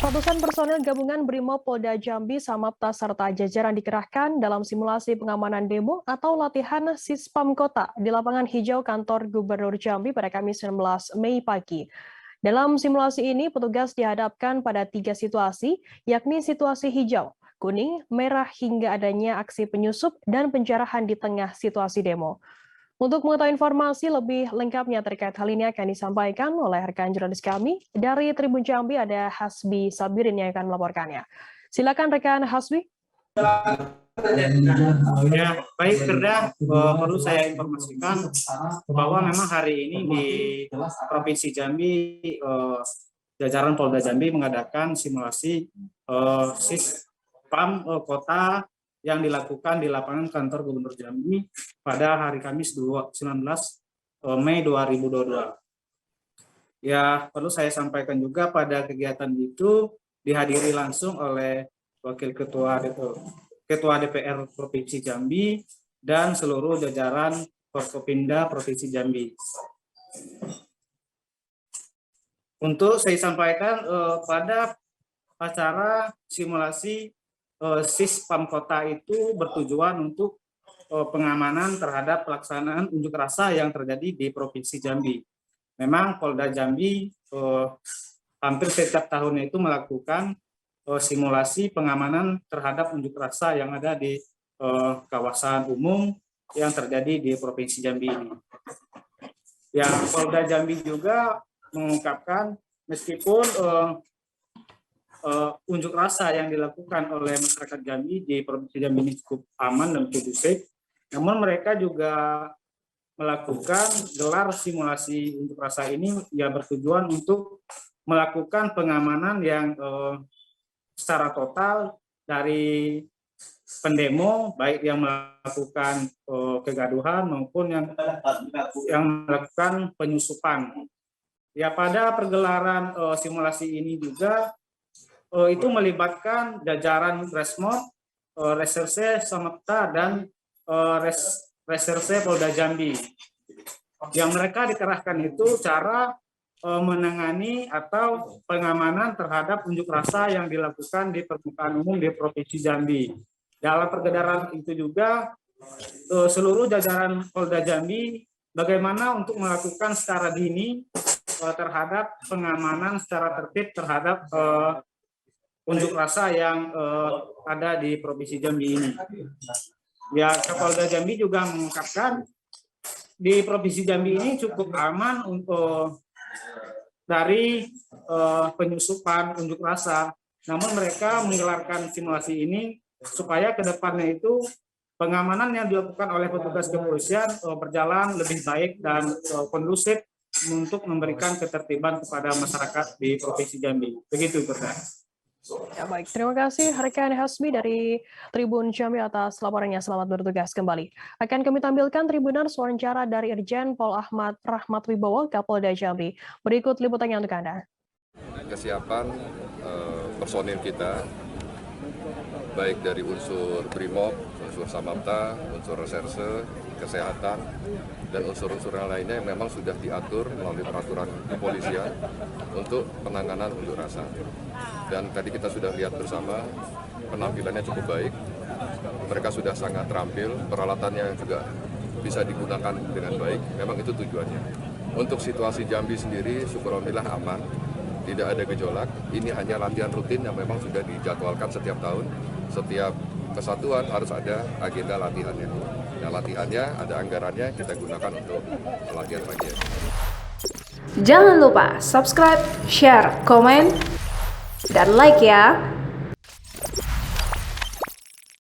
Ratusan personel gabungan Brimob Polda Jambi, Samapta, serta jajaran dikerahkan dalam simulasi pengamanan demo atau latihan Sispam Kota di lapangan hijau kantor Gubernur Jambi pada Kamis 19 Mei pagi. Dalam simulasi ini, petugas dihadapkan pada 3 situasi, yakni situasi hijau, kuning, merah hingga adanya aksi penyusup dan penjarahan di tengah situasi demo. Untuk mengetahui informasi lebih lengkapnya terkait hal ini akan disampaikan oleh rekan jurnalis kami dari Tribun Jambi, ada Hasbi Sabirin yang akan melaporkannya. Silakan rekan Hasbi. Ya, baik Firda, perlu saya informasikan bahwa memang hari ini di Provinsi Jambi, jajaran Polda Jambi mengadakan simulasi Sispam Kota yang dilakukan di lapangan kantor Gubernur Jambi pada hari Kamis 19 Mei 2022. Ya, perlu saya sampaikan juga pada kegiatan itu dihadiri langsung oleh Wakil Ketua DPR Provinsi Jambi dan seluruh jajaran Forkopimda Provinsi Jambi. Untuk saya sampaikan pada acara simulasi Sispam Kota itu bertujuan untuk pengamanan terhadap pelaksanaan unjuk rasa yang terjadi di Provinsi Jambi. Memang Polda Jambi hampir setiap tahunnya itu melakukan simulasi pengamanan terhadap unjuk rasa yang ada di kawasan umum yang terjadi di Provinsi Jambi ini. Yang Polda Jambi juga mengungkapkan meskipun unjuk rasa yang dilakukan oleh masyarakat Jambi di Provinsi Jambi ini cukup aman dan kondusif, namun mereka juga melakukan gelar simulasi unjuk rasa ini yang bertujuan untuk melakukan pengamanan yang secara total dari pendemo, baik yang melakukan kegaduhan maupun yang melakukan penyusupan. Ya, pada pergelaran simulasi ini juga itu melibatkan jajaran Resmob, Reserse Samapta, dan Reserse Polda Jambi. Yang mereka dikerahkan itu cara menangani atau pengamanan terhadap unjuk rasa yang dilakukan di permukaan umum di Provinsi Jambi. Dalam pergelaran itu juga seluruh jajaran Polda Jambi bagaimana untuk melakukan secara dini terhadap pengamanan secara tertib terhadap unjuk rasa yang ada di Provinsi Jambi ini. Ya, Kapolda Jambi juga mengungkapkan di Provinsi Jambi ini cukup aman untuk dari penyusupan unjuk rasa. Namun mereka menggelarkan simulasi ini supaya ke depannya itu pengamanan yang dilakukan oleh petugas kepolisian berjalan lebih baik dan kondusif untuk memberikan ketertiban kepada masyarakat di Provinsi Jambi. Begitu, Pak. Ya, baik, terima kasih rekan Hasbi dari Tribun Jambi atas laporannya. Selamat bertugas kembali. Akan kami tampilkan Tribuners wawancara dari Irjen Pol Ahmad Rahmat Wibowo, Kapolda Jambi. Berikut liputannya untuk Anda. Kesiapan personil kita, baik dari unsur Brimob, unsur Samapta, unsur Reserse, Kesehatan, dan unsur-unsur yang lainnya yang memang sudah diatur melalui peraturan kepolisian untuk penanganan unjuk rasa. Dan tadi kita sudah lihat bersama, penampilannya cukup baik, mereka sudah sangat terampil, peralatannya juga bisa digunakan dengan baik, memang itu tujuannya. Untuk situasi Jambi sendiri, syukur alhamdulillah aman, tidak ada gejolak, ini hanya latihan rutin yang memang sudah dijadwalkan setiap tahun, setiap kesatuan harus ada agenda latihannya. Nah, latihannya ada anggarannya, kita gunakan untuk latihan bagian. Jangan lupa subscribe, share, komen, dan like ya.